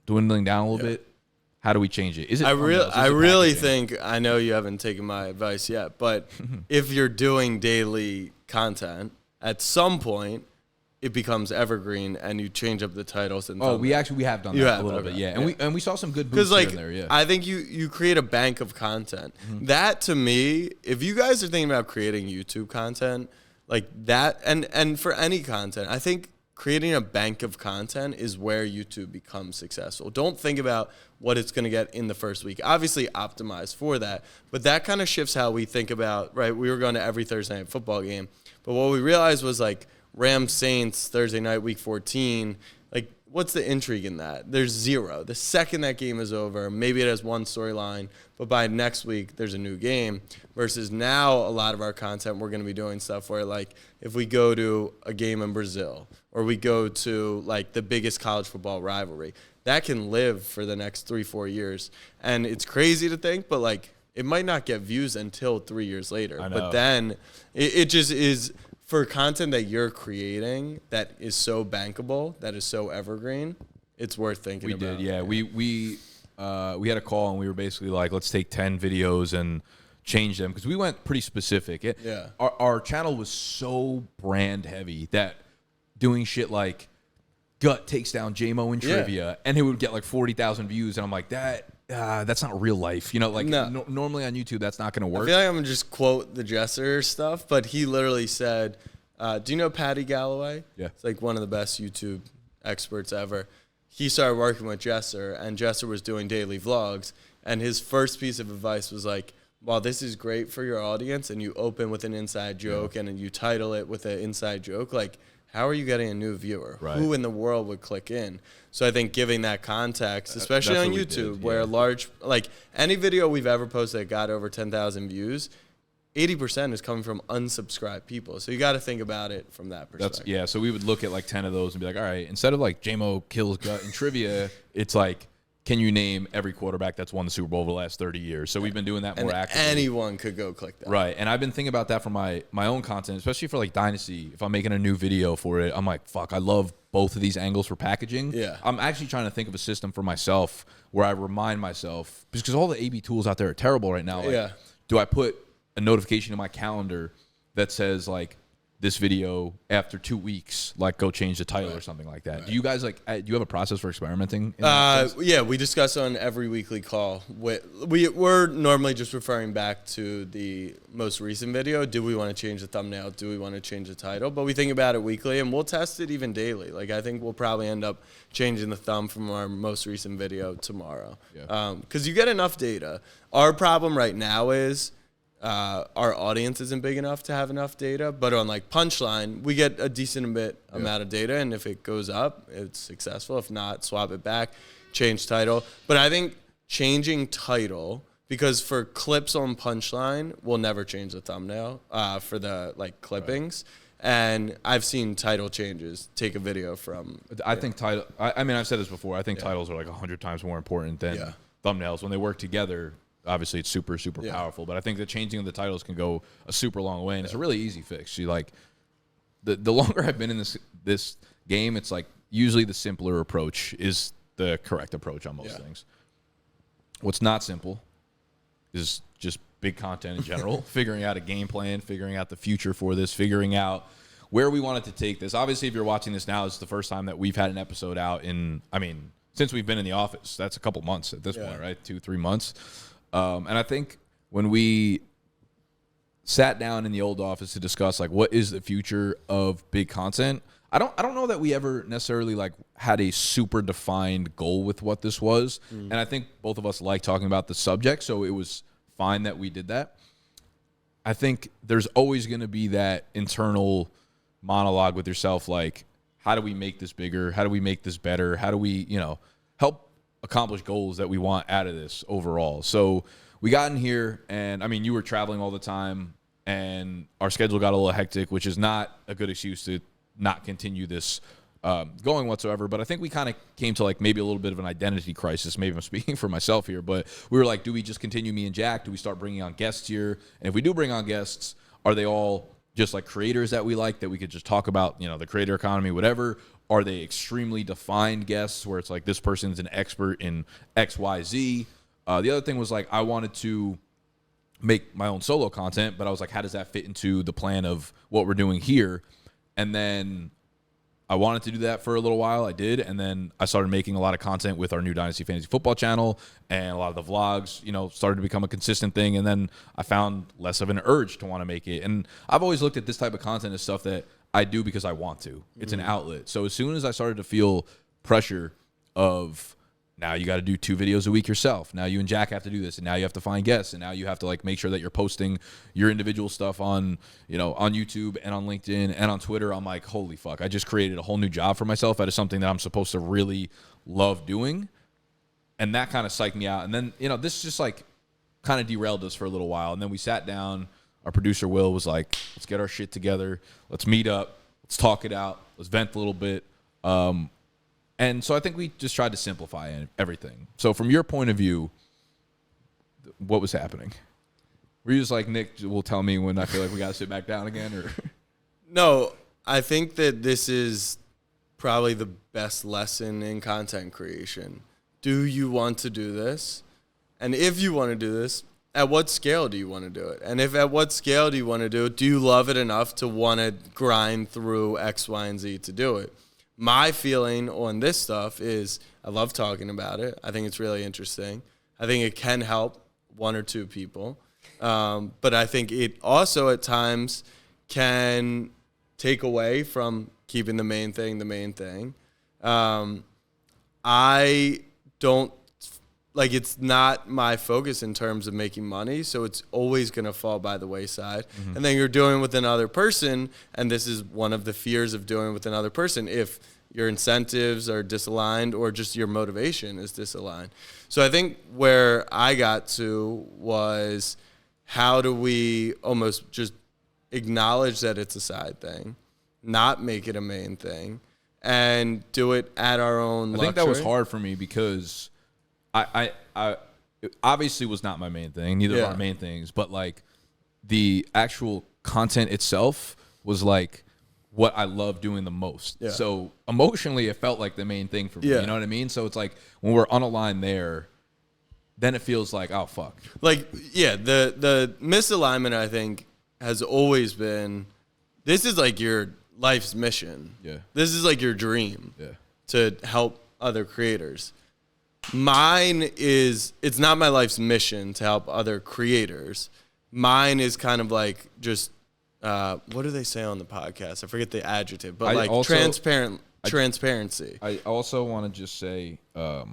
Speaker 1: dwindling down a little bit. How do we change it? Is it?
Speaker 2: I really think, I know you haven't taken my advice yet, but if you're doing daily content, at some point it becomes evergreen and you change up the titles and
Speaker 1: we have done that a little bit, yeah. And we saw some good boosts here and there, yeah.
Speaker 2: I think you create a bank of content. That to me, if you guys are thinking about creating YouTube content like that, and for any content, I think creating a bank of content is where YouTube becomes successful. Don't think about what it's going to get in the first week. Obviously, optimize for that, but that kind of shifts how we think about, right? We were going to every Thursday night football game, but what we realized was like Rams Saints Thursday night, week 14, like what's the intrigue in that? There's zero. The second that game is over, maybe it has one storyline, but by next week, there's a new game. Versus now, a lot of our content, we're going to be doing stuff where, like, if we go to a game in Brazil or we go to, like, the biggest college football rivalry, that can live for the next 3-4 years. And it's crazy to think, but, like, it might not get views until 3 years later. But then it just is – for content that you're creating that is so bankable, that is so evergreen, it's worth thinking about.
Speaker 1: We did, yeah. We had a call and we were basically like, let's take 10 videos and change them because we went pretty specific. Our channel was so brand heavy that doing shit like Gut takes down J-Mo in trivia and it would get like 40,000 views, and I'm like, that's not real life. Normally on YouTube, that's not going to work.
Speaker 2: I feel like I'm going to just quote the Jesser stuff, but he literally said, do you know Patty Galloway?
Speaker 1: Yeah.
Speaker 2: It's like one of the best YouTube experts ever. He started working with Jesser, and Jesser was doing daily vlogs, and his first piece of advice was like, while this is great for your audience, and you open with an inside joke, and then you title it with an inside joke, like, how are you getting a new viewer?
Speaker 1: Right.
Speaker 2: Who in the world would click in? So I think giving that context, especially on YouTube, where any video we've ever posted that got over 10,000 views, 80% is coming from unsubscribed people. So you got to think about it from that perspective.
Speaker 1: So we would look at like 10 of those and be like, all right, instead of like J-Mo kills Gut in trivia, it's like, can you name every quarterback that's won the Super Bowl over the last 30 years? So we've been doing that more actively.
Speaker 2: Anyone could go click that.
Speaker 1: Right. And I've been thinking about that for my own content, especially for like Dynasty. If I'm making a new video for it, I'm like, fuck, I love both of these angles for packaging.
Speaker 2: Yeah.
Speaker 1: I'm actually trying to think of a system for myself where I remind myself, because all the A/B tools out there are terrible right now. Like, do I put a notification in my calendar that says like, this video after 2 weeks, like go change the title or something like that. Right. Do you guys do you have a process for experimenting?
Speaker 2: Yeah, we discuss on every weekly call. We're normally just referring back to the most recent video. Do we want to change the thumbnail? Do we want to change the title? But we think about it weekly, and we'll test it even daily. Like I think we'll probably end up changing the thumb from our most recent video tomorrow. Because you get enough data. Our problem right now is our audience isn't big enough to have enough data, but on like Punchline, we get a decent amount of data, and if it goes up, it's successful. If not, swap it back, change title. But I think changing title, because for clips on Punchline, we'll never change the thumbnail for the like clippings. Right. And I've seen title changes take a video from.
Speaker 1: I think title. I mean, I've said this before. I think titles are like 100 times more important than thumbnails when they work together. Obviously, it's super, super powerful, but I think the changing of the titles can go a super long way, and it's a really easy fix. You like the longer I've been in this game, it's like usually the simpler approach is the correct approach on most things. What's not simple is just big content in general, figuring out a game plan, figuring out the future for this, figuring out where we wanted to take this. Obviously, if you're watching this now, it's the first time that we've had an episode out since we've been in the office. That's a couple months at this point, right? 2-3 months. And I think when we sat down in the old office to discuss like what is the future of big content, I don't know that we ever necessarily like had a super defined goal with what this was. And I think both of us like talking about the subject, so it was fine that we did that. I think there's always going to be that internal monologue with yourself, like, how do we make this bigger? How do we make this better? How do we, help accomplish goals that we want out of this overall? So we got in here, and I mean, you were traveling all the time, and our schedule got a little hectic, which is not a good excuse to not continue this going whatsoever. But I think we kind of came to like maybe a little bit of an identity crisis. Maybe I'm speaking for myself here, but we were like, do we just continue me and Jack? Do we start bringing on guests here? And if we do bring on guests, are they all just like creators that we like that we could just talk about, the creator economy, whatever? Are they extremely defined guests where it's like this person's an expert in XYZ? The other thing was like I wanted to make my own solo content, but I was like, how does that fit into the plan of what we're doing here? And then I wanted to do that for a little while. I did. And then I started making a lot of content with our new Dynasty Fantasy Football channel, and a lot of the vlogs, started to become a consistent thing. And then I found less of an urge to want to make it. And I've always looked at this type of content as stuff that I do because I want to. It's an outlet. So as soon as I started to feel pressure of, now you got to do 2 videos a week yourself. Now you and Jack have to do this, and now you have to find guests, and now you have to like make sure that you're posting your individual stuff on, on YouTube and on LinkedIn and on Twitter. I'm like, holy fuck, I just created a whole new job for myself out of something that I'm supposed to really love doing. And that kind of psyched me out. And then, this just like kind of derailed us for a little while. And then we sat down. Our producer Will was like, let's get our shit together. Let's meet up. Let's talk it out. Let's vent a little bit. And so I think we just tried to simplify everything. So from your point of view, what was happening? Were you just like, Nick will tell me when I feel like we got to sit back down again? Or
Speaker 2: No, I think that this is probably the best lesson in content creation. Do you want to do this? And if you want to do this, at what scale do you want to do it? And if at what scale do you want to do it, do you love it enough to want to grind through X, Y, and Z to do it? My feeling on this stuff is I love talking about it. I think it's really interesting. I think it can help 1 or 2 people. But I think it also at times can take away from keeping the main thing the main thing. I don't, like, it's not my focus in terms of making money, so it's always going to fall by the wayside. Mm-hmm. And then you're doing with another person, and this is one of the fears of doing with another person, if your incentives are disaligned or just your motivation is disaligned. So I think where I got to was, how do we almost just acknowledge that it's a side thing, not make it a main thing, and do it at our own luxury?
Speaker 1: I think that was hard for me because I it obviously was not my main thing, neither of our main things, but like the actual content itself was like what I love doing the most. Yeah. So emotionally, it felt like the main thing for me. You know what I mean? So it's like when we're unaligned there, then it feels like, oh, fuck.
Speaker 2: Like, yeah, the misalignment, I think, has always been, this is like your life's mission. Yeah. This is like your dream to help other creators. Mine is, it's not my life's mission to help other creators. Mine is kind of like just, what do they say on the podcast? I forget the adjective, but like also, transparency.
Speaker 1: I also want to just say, I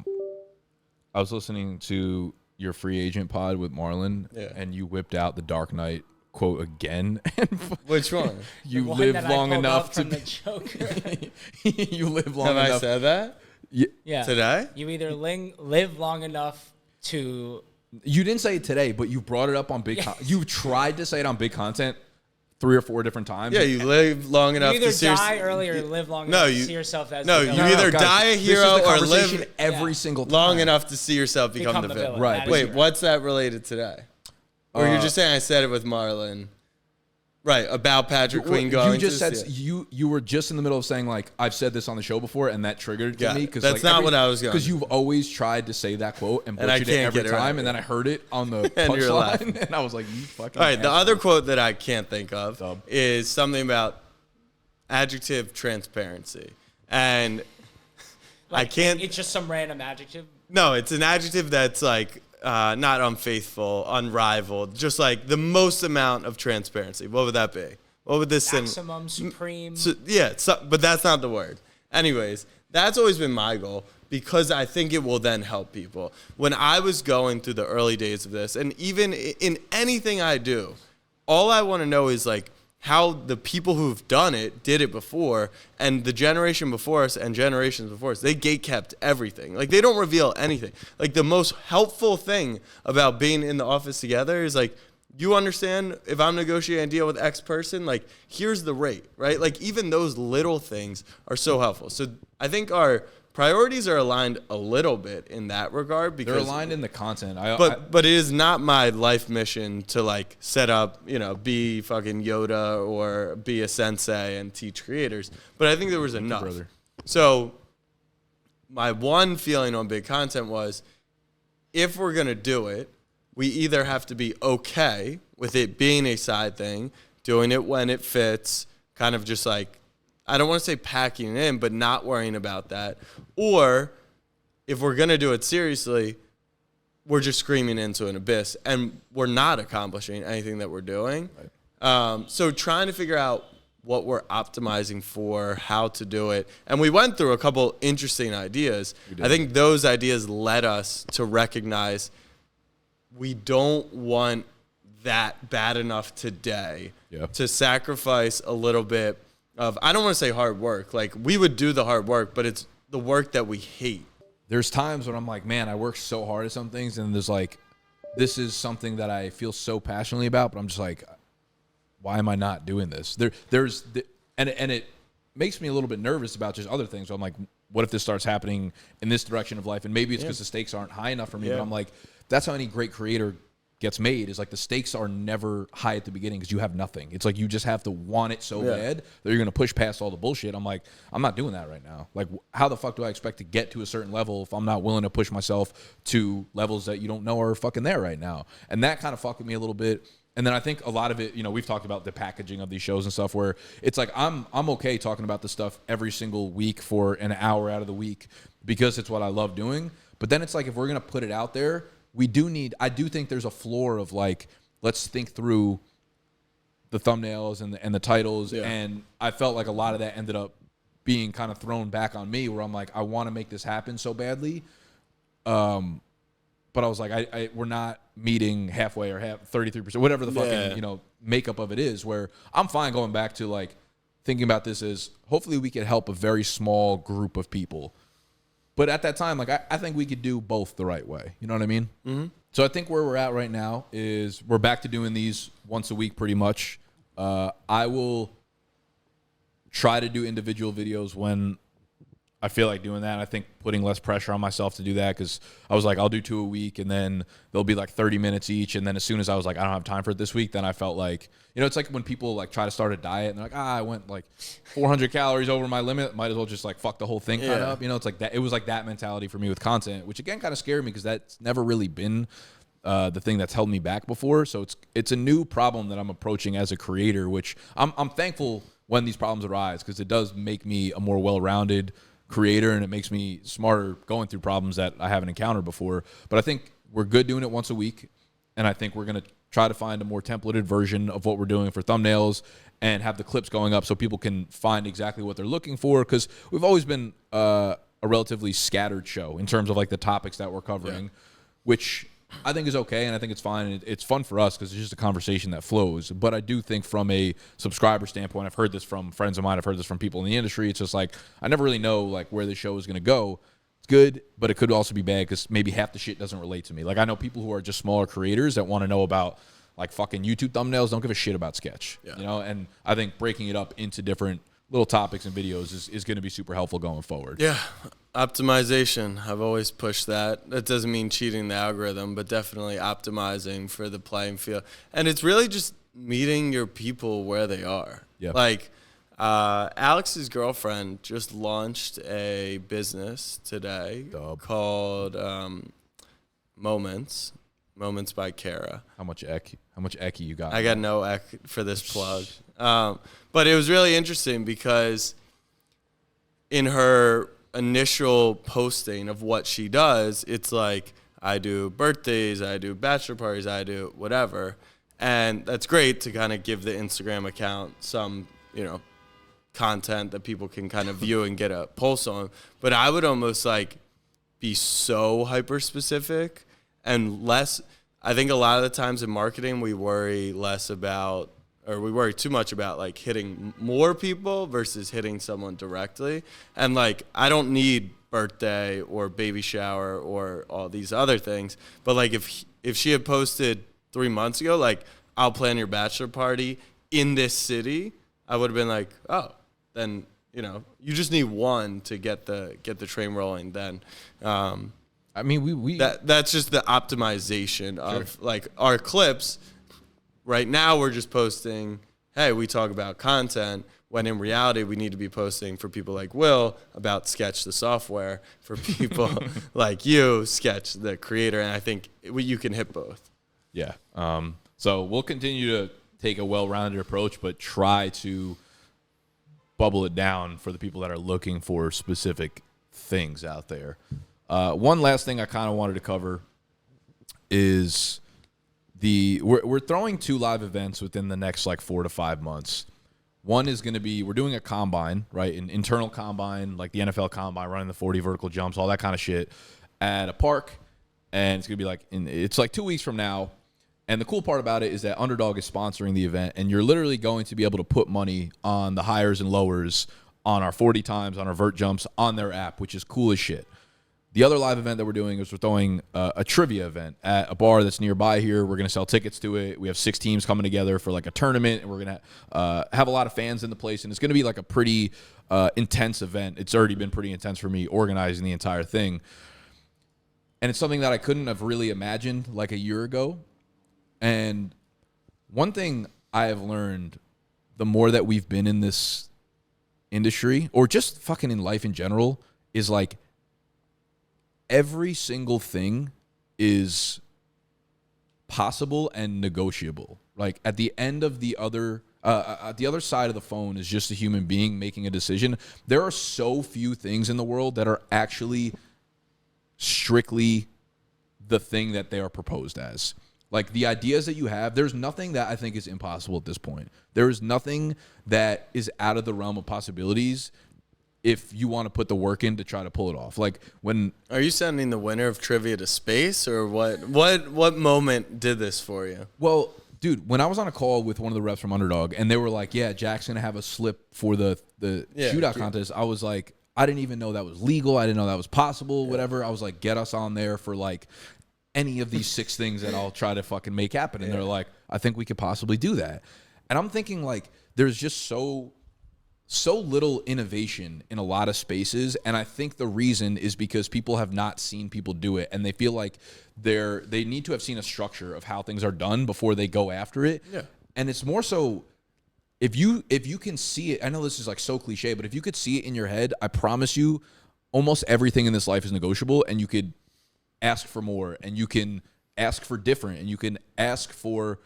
Speaker 1: was listening to your free agent pod with Marlon, and you whipped out the Dark Knight quote again.
Speaker 2: Which one?
Speaker 1: You live long enough to
Speaker 3: be the Joker.
Speaker 1: You live long enough.
Speaker 2: Have I said that?
Speaker 3: Yeah.
Speaker 2: Today?
Speaker 3: You either live long enough to...
Speaker 1: You didn't say it today, but you brought it up on big... You tried to say it on big content 3 or 4 different times.
Speaker 2: Yeah, you live long enough to see...
Speaker 3: You either die early or live long enough to see yourself as the villain.
Speaker 2: No, you either die a hero or live
Speaker 1: every single time.
Speaker 2: Long enough to see yourself become the villain.
Speaker 1: Right.
Speaker 2: Wait, what's that related today? Or you're just saying I said it with Marlon... Right, about Patrick Queen going.
Speaker 1: You just said you were just in the middle of saying like I've said this on the show before, and that triggered me because
Speaker 2: that's not what I was going.
Speaker 1: Because you've always tried to say that quote and butchered it every time, and then I heard it on the punchline, and I was like, "You fucking."
Speaker 2: All right, the other quote that I can't think of is something about adjective transparency, and
Speaker 3: like,
Speaker 2: I can't.
Speaker 3: It's just some random adjective.
Speaker 2: No, it's an adjective that's like. Not unfaithful, unrivaled, just like the most amount of transparency. What would that be? What would this
Speaker 3: maximum, supreme?
Speaker 2: But that's not the word. Anyways, that's always been my goal because I think it will then help people. When I was going through the early days of this, and even in anything I do, all I want to know is like how the people who've done it did it before, and the generation before us and generations before us, they gatekept everything. Like, they don't reveal anything. Like, the most helpful thing about being in the office together is, like, you understand if I'm negotiating a deal with X person, like, here's the rate, right? Like, even those little things are so helpful. So I think our priorities are aligned a little bit in that regard because
Speaker 1: they're aligned in the content.
Speaker 2: But it is not my life mission to like set up, be fucking Yoda or be a sensei and teach creators. But I think there was enough.
Speaker 1: Brother.
Speaker 2: So my one feeling on big content was, if we're going to do it, we either have to be okay with it being a side thing, doing it when it fits, kind of just like, I don't want to say packing it in, but not worrying about that. Or if we're going to do it seriously, we're just screaming into an abyss and we're not accomplishing anything that we're doing. Right. So trying to figure out what we're optimizing for, how to do it. And we went through a couple interesting ideas. I think those ideas led us to recognize we don't want that bad enough today to sacrifice a little bit of, I don't want to say hard work. Like, we would do the hard work, but it's the work that we hate.
Speaker 1: There's times when I'm like, man, I work so hard at some things, and there's like, this is something that I feel so passionately about, but I'm just like, why am I not doing this? And it makes me a little bit nervous about just other things. So I'm like, what if this starts happening in this direction of life? And maybe it's because the stakes aren't high enough for me, but I'm like, that's how any great creator gets made, is like the stakes are never high at the beginning because you have nothing. It's like you just have to want it so bad that you're going to push past all the bullshit. I'm like, I'm not doing that right now. Like, how the fuck do I expect to get to a certain level if I'm not willing to push myself to levels that you don't know are fucking there right now? And that kind of fucked with me a little bit. And then I think a lot of it, we've talked about the packaging of these shows and stuff where it's like I'm okay talking about this stuff every single week for an hour out of the week because it's what I love doing. But then it's like, if we're going to put it out there, I do think there's a floor of like, let's think through the thumbnails and the titles. Yeah. And I felt like a lot of that ended up being kind of thrown back on me where I'm like, I want to make this happen so badly. But I was like, we're not meeting halfway or 33%, whatever the fucking, makeup of it is, where I'm fine going back to like thinking about this as hopefully we could help a very small group of people. But at that time, like, I think we could do both the right way. You know what I mean? Mm-hmm. So I think where we're at right now is we're back to doing these once a week pretty much. I will try to do individual videos when I feel like doing that. I think putting less pressure on myself to do that, because I was like, I'll do 2 a week, and then they'll be like 30 minutes each. And then as soon as I was like, I don't have time for it this week, then I felt like, it's like when people like try to start a diet and they're like, I went like 400 calories over my limit, might as well just like fuck the whole thing kind of up. It's like that. It was like that mentality for me with content, which again kind of scared me because that's never really been the thing that's held me back before. So it's a new problem that I'm approaching as a creator, which I'm thankful when these problems arise, because it does make me a more well-rounded creator and it makes me smarter going through problems that I haven't encountered before. But I think we're good doing it once a week, and I think we're going to try to find a more templated version of what we're doing for thumbnails and have the clips going up so people can find exactly what they're looking for, because we've always been a relatively scattered show in terms of like the topics that we're covering, which I think is okay, and I think it's fine. It's fun for us because it's just a conversation that flows. But I do think from a subscriber standpoint, I've heard this from friends of mine, I've heard this from people in the industry, it's just like I never really know like where the show is going to go. It's good, but it could also be bad because maybe half the shit doesn't relate to me. Like, I know people who are just smaller creators that want to know about like fucking YouTube thumbnails, don't give a shit about sketch, and I think breaking it up into different little topics and videos is going to be super helpful going forward.
Speaker 2: Yeah. Optimization. I've always pushed that. That doesn't mean cheating the algorithm, but definitely optimizing for the playing field. And it's really just meeting your people where they are. Yeah. Like, Alex's girlfriend just launched a business today called Moments by Kara.
Speaker 1: How much ecky you got?
Speaker 2: I got no eck for this plug. But it was really interesting because in her initial posting of what she does, it's like, I do birthdays, I do bachelor parties, I do whatever. And that's great to kind of give the Instagram account some, content that people can kind of view and get a pulse on. But I would almost like be so hyper specific and less. I think a lot of the times in marketing, we worry too much about like hitting more people versus hitting someone directly. And like, I don't need birthday or baby shower or all these other things. But like, if she had posted 3 months ago, like, I'll plan your bachelor party in this city, I would have been like, oh, then, you just need one to get the train rolling. Then,
Speaker 1: I mean,
Speaker 2: that's just the optimization of like our clips. Right now, we're just posting, hey, we talk about content, when in reality, we need to be posting for people like Will about Sketch the software, for people like you, Sketch the creator, and I think you can hit both.
Speaker 1: Yeah. So we'll continue to take a well-rounded approach, but try to bubble it down for the people that are looking for specific things out there. One last thing I kind of wanted to cover is we're throwing 2 live events within the next like 4 to 5 months. One is going to be, we're doing a combine, right? An internal combine, like the NFL combine, running the 40 vertical jumps, all that kind of shit at a park. And it's going to be like, it's like 2 weeks from now. And the cool part about it is that Underdog is sponsoring the event, and you're literally going to be able to put money on the highers and lowers on our 40 times, on our vert jumps, on their app, which is cool as shit. The other live event that we're doing is we're throwing a trivia event at a bar that's nearby here. We're going to sell tickets to it. We have 6 teams coming together for like a tournament, and we're going to have a lot of fans in the place, and it's going to be like a pretty intense event. It's already been pretty intense for me organizing the entire thing. And it's something that I couldn't have really imagined like a year ago. And one thing I have learned the more that we've been in this industry, or just fucking in life in general, is like every single thing is possible and negotiable. Like at the end of the other side of the phone is just a human being making a decision. There are so few things in the world that are actually strictly the thing that they are proposed as. Like the ideas that you have, there's nothing that I think is impossible at this point. There is nothing that is out of the realm of possibilities if you want to put the work in to try to pull it off. Like when...
Speaker 2: Are you sending the winner of trivia to space, or what moment did this for you?
Speaker 1: Well, dude, when I was on a call with one of the reps from Underdog, and they were like, yeah, Jack's going to have a slip for the shootout contest, I was like, I didn't even know that was legal. I didn't know that was possible, whatever. I was like, get us on there for like any of these 6 things that I'll try to fucking make happen. And they're like, I think we could possibly do that. And I'm thinking like, there's just so little innovation in a lot of spaces, and I think the reason is because people have not seen people do it, and they feel like they need to have seen a structure of how things are done before they go after it. Yeah. And it's more so if you can see it. I know this is like so cliche, but if you could see it in your head, I promise you, almost everything in this life is negotiable, and you could ask for more, and you can ask for different, and you can ask for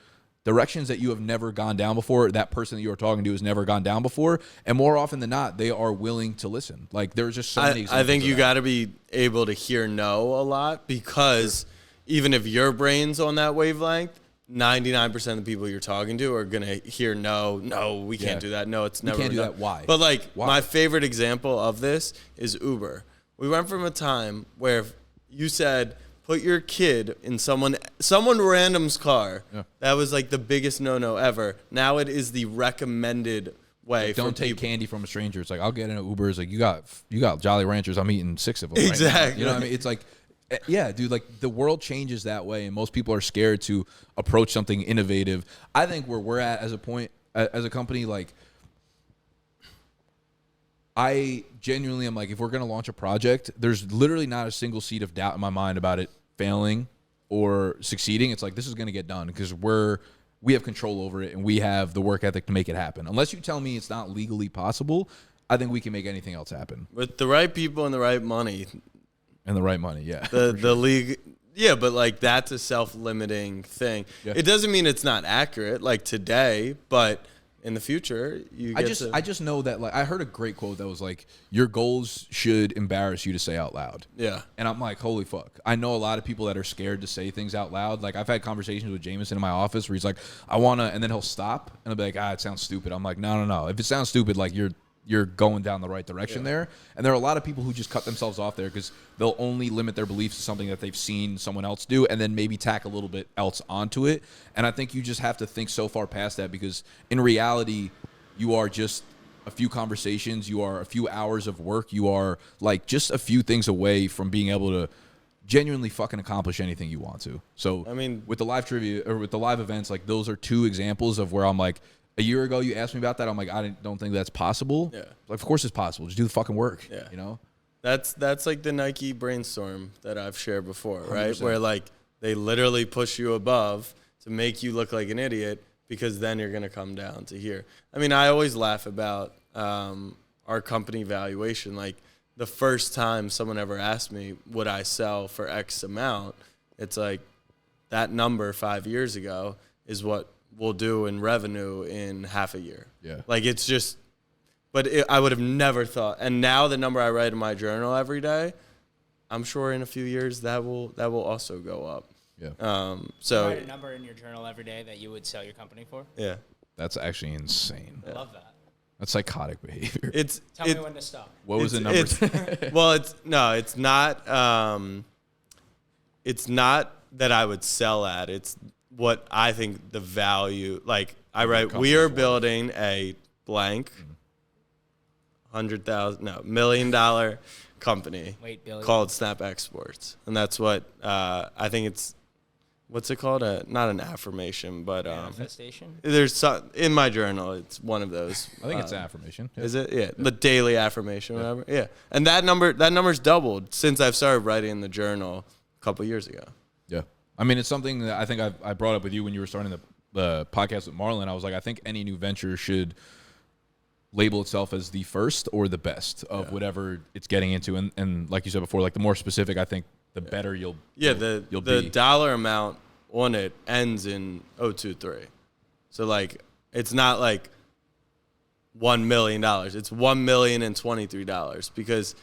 Speaker 1: directions that you have never gone down before, that person that you are talking to has never gone down before, and more often than not, they are willing to listen. Like, there's just so many examples.
Speaker 2: I think you got to be able to hear no a lot, because even if your brain's on that wavelength, 99% of the people you're talking to are going to hear no, we can't do that. No, it's never.
Speaker 1: We can't do that. Why?
Speaker 2: But like, my favorite example of this is Uber. We went from a time where you said, put your kid in someone random's car. Yeah. That was like the biggest no ever. Now it is the recommended way.
Speaker 1: Like, don't take candy from a stranger. It's like, I'll get in an Uber. It's like, you got Jolly Ranchers. I'm eating 6 of them.
Speaker 2: Exactly.
Speaker 1: Right now. You know what I mean? It's like, yeah, dude. Like the world changes that way, and most people are scared to approach something innovative. I think where we're at as a company, like, I genuinely am like, if we're going to launch a project, there's literally not a single seed of doubt in my mind about it failing or succeeding. It's like, this is going to get done because we have control over it, and we have the work ethic to make it happen. Unless you tell me it's not legally possible, I think we can make anything else happen.
Speaker 2: With the right people and the right money.
Speaker 1: And the right money, yeah.
Speaker 2: The league, yeah, but like that's a self-limiting thing. Yeah. It doesn't mean it's not accurate, like today, but in the future, I
Speaker 1: just know that, like, I heard a great quote that was like, your goals should embarrass you to say out loud.
Speaker 2: Yeah.
Speaker 1: And I'm like, holy fuck. I know a lot of people that are scared to say things out loud. Like, I've had conversations with Jameson in my office where he's like, I want to, and then he'll stop and I'll be like, it sounds stupid. I'm like, no. If it sounds stupid, like, you're going down the right direction there. And there are a lot of people who just cut themselves off there because they'll only limit their beliefs to something that they've seen someone else do and then maybe tack a little bit else onto it. And I think you just have to think so far past that, because in reality, you are just a few conversations, you are a few hours of work, you are like just a few things away from being able to genuinely fucking accomplish anything you want to. So, I mean, with the live trivia or with the live events, like, those are 2 examples of where I'm like, a year ago you asked me about that, I'm like, don't think that's possible.
Speaker 2: Yeah.
Speaker 1: Like, of course it's possible. Just do the fucking work.
Speaker 2: Yeah.
Speaker 1: You know?
Speaker 2: That's like the Nike brainstorm that I've shared before, right?
Speaker 1: 100%.
Speaker 2: Where like they literally push you above to make you look like an idiot because then you're gonna come down to here. I mean, I always laugh about our company valuation. Like the first time someone ever asked me, would I sell for X amount? It's like that number 5 years ago is what we'll do in revenue in half a year.
Speaker 1: Yeah.
Speaker 2: Like it's just, but I would have never thought. And now the number I write in my journal every day, I'm sure in a few years that will also go up.
Speaker 1: Yeah.
Speaker 2: So
Speaker 3: write a number in your journal every day that you would sell your company for.
Speaker 2: yeah,
Speaker 1: That's actually insane.
Speaker 3: I love that.
Speaker 1: That's psychotic behavior.
Speaker 3: Tell me when to stop.
Speaker 1: What was the number?
Speaker 2: Well, it's not. It's not that I would sell at. It's what I think the value. Like I write, we are building a blank $100,000 million company called Snapback Sports, and that's what I think it's. What's it called? Not an affirmation, but
Speaker 3: Manifestation.
Speaker 2: There's some in my journal. It's one of those.
Speaker 1: I think it's an affirmation. Yeah.
Speaker 2: Is it? Yeah, the daily affirmation, whatever. Yeah, and that number's doubled since I've started writing in the journal a couple years ago.
Speaker 1: Yeah. I mean, it's something that I think I brought up with you when you were starting the podcast with Marlon. I was like, I think any new venture should label itself as the first or the best of whatever it's getting into. And like you said before, like the more specific, I think the better you'll
Speaker 2: the dollar amount on it ends in 023. So like it's not like $1 million. It's $1,023 because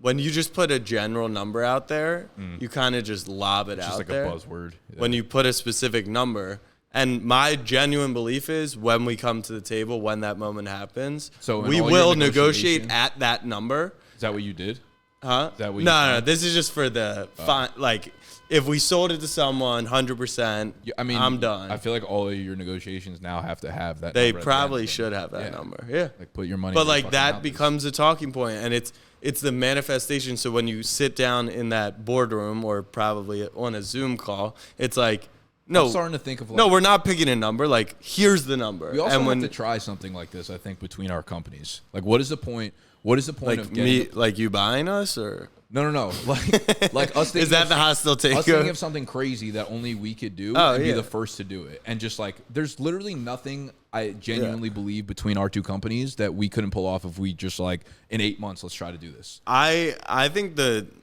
Speaker 2: when you just put a general number out there, you kind of just lob it
Speaker 1: it's
Speaker 2: out
Speaker 1: just like
Speaker 2: there.
Speaker 1: a buzzword. Yeah.
Speaker 2: When you put a specific number, and my genuine belief is when we come to the table, when that moment happens,
Speaker 1: So in
Speaker 2: we
Speaker 1: all
Speaker 2: will
Speaker 1: your
Speaker 2: negotiate
Speaker 1: negotiation-
Speaker 2: at that number.
Speaker 1: Is that what you did?
Speaker 2: Huh?
Speaker 1: Is that what you
Speaker 2: No,
Speaker 1: did?
Speaker 2: this is just for the like if we sold it to someone 100%,
Speaker 1: I mean,
Speaker 2: I'm done.
Speaker 1: I feel like all of your negotiations now have to have that.
Speaker 2: They
Speaker 1: number at the
Speaker 2: probably
Speaker 1: end.
Speaker 2: should have that
Speaker 1: Yeah.
Speaker 2: number. Yeah.
Speaker 1: Like put your money.
Speaker 2: But
Speaker 1: where your
Speaker 2: like
Speaker 1: fucking
Speaker 2: that
Speaker 1: mouth is.
Speaker 2: becomes a talking point, and it's the manifestation. So when you sit down in that boardroom or probably on a Zoom call, it's like no,
Speaker 1: I'm starting to think of like,
Speaker 2: no, we're not picking a number. Like here's the number.
Speaker 1: We also
Speaker 2: and when
Speaker 1: have to try something like this. I think between our companies, like what is the point? What is the point
Speaker 2: like
Speaker 1: of getting?
Speaker 2: me, like you buying us or
Speaker 1: No. Like us thinking
Speaker 2: is that
Speaker 1: of,
Speaker 2: the hostile
Speaker 1: us thinking
Speaker 2: takeover?
Speaker 1: of something crazy that only we could do
Speaker 2: Oh,
Speaker 1: and be
Speaker 2: yeah.
Speaker 1: the first to do it. And just like there's literally nothing I genuinely believe between our two companies that we couldn't pull off if we just like in 8 months let's try to do this.
Speaker 2: I think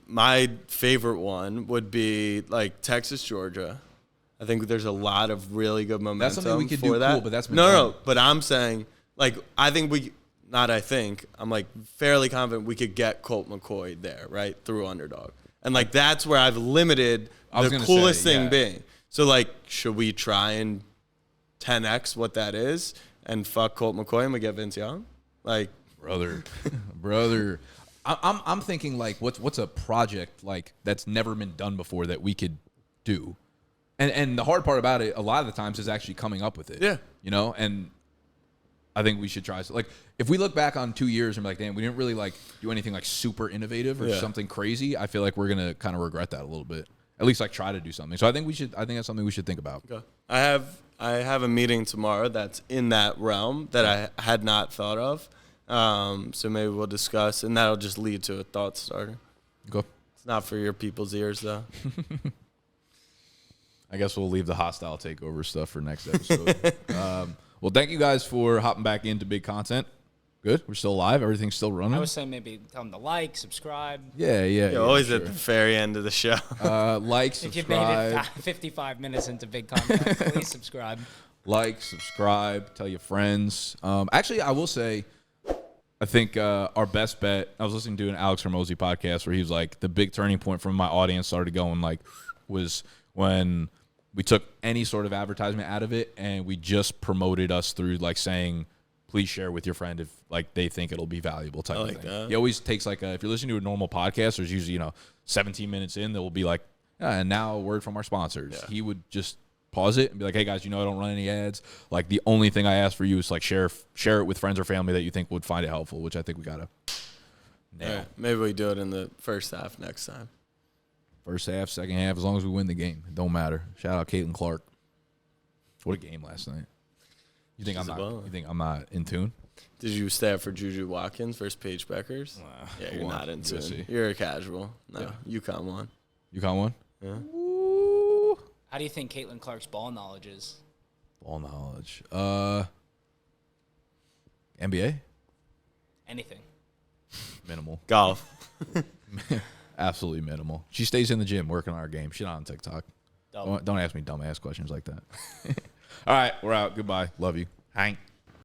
Speaker 2: my favorite one would be like Texas, Georgia. I think there's a lot of really good momentum.
Speaker 1: That's something we could
Speaker 2: for
Speaker 1: do
Speaker 2: that.
Speaker 1: cool, but that's been
Speaker 2: no.
Speaker 1: done.
Speaker 2: But I'm saying like I think we. Not I think. I'm like fairly confident we could get Colt McCoy there, right? Through Underdog. And like that's where I've limited the coolest thing being. So like, should we try and 10x what that is and fuck Colt McCoy and we get Vince Young? Like
Speaker 1: brother. I'm thinking like what's a project like that's never been done before that we could do. And the hard part about it a lot of the times is actually coming up with it.
Speaker 2: Yeah.
Speaker 1: You know, and I think we should try. Like, if we look back on 2 years and be like, damn, we didn't really like do anything like super innovative or something crazy, I feel like we're gonna kind of regret that a little bit. At least like try to do something. So I think that's something we should think about.
Speaker 2: okay. I have a meeting tomorrow that's in that realm that I had not thought of. So maybe we'll discuss, and that'll just lead to a thought starter.
Speaker 1: Go.
Speaker 2: It's not for your people's ears though.
Speaker 1: I guess we'll leave the hostile takeover stuff for next episode. Well, thank you guys for hopping back into big content. Good. We're still live. Everything's still running.
Speaker 3: I was saying maybe tell them to like, subscribe.
Speaker 1: Yeah.
Speaker 2: You're always at the very end of the show.
Speaker 1: Like,
Speaker 3: If you've made
Speaker 1: subscribe.
Speaker 3: it 55 minutes into big content, please subscribe.
Speaker 1: Like, subscribe, tell your friends. Actually, I will say, I think our best bet, I was listening to an Alex Hormozy podcast where he was like, the big turning point from my audience started going like, was when we took any sort of advertisement out of it and we just promoted us through like saying, please share with your friend if like they think it'll be valuable type of thing.
Speaker 2: That.
Speaker 1: He always takes like if you're listening to a normal podcast, there's usually, 17 minutes in, there will be like, and now a word from our sponsors. Yeah. He would just pause it and be like, hey guys, I don't run any ads. Like the only thing I ask for you is like share it with friends or family that you think would find it helpful, which I think we gotta nail.
Speaker 2: Right. Maybe we do it in the first half next time.
Speaker 1: First half, second half, as long as we win the game. It don't matter. Shout out Caitlin Clark. What a game last night. You think
Speaker 2: She's
Speaker 1: I'm
Speaker 2: a
Speaker 1: not?
Speaker 2: baller.
Speaker 1: You think I'm not in tune?
Speaker 2: Did you stay up for Juju Watkins versus Paige Beckers? Yeah, you're
Speaker 1: who
Speaker 2: not
Speaker 1: won?
Speaker 2: into
Speaker 1: USC.
Speaker 2: it. You're a casual. No,
Speaker 1: Yeah.
Speaker 2: UConn won.
Speaker 1: You got one?
Speaker 2: Yeah.
Speaker 1: Ooh.
Speaker 3: How do you think Caitlin Clark's ball knowledge is?
Speaker 1: Ball knowledge. NBA?
Speaker 3: Anything.
Speaker 1: Minimal.
Speaker 2: Golf.
Speaker 1: Absolutely minimal. She stays in the gym working on her game. She's not on TikTok.
Speaker 3: Double.
Speaker 1: Don't ask me dumb ass questions like that. All right, we're out. Goodbye. Love you. Hank.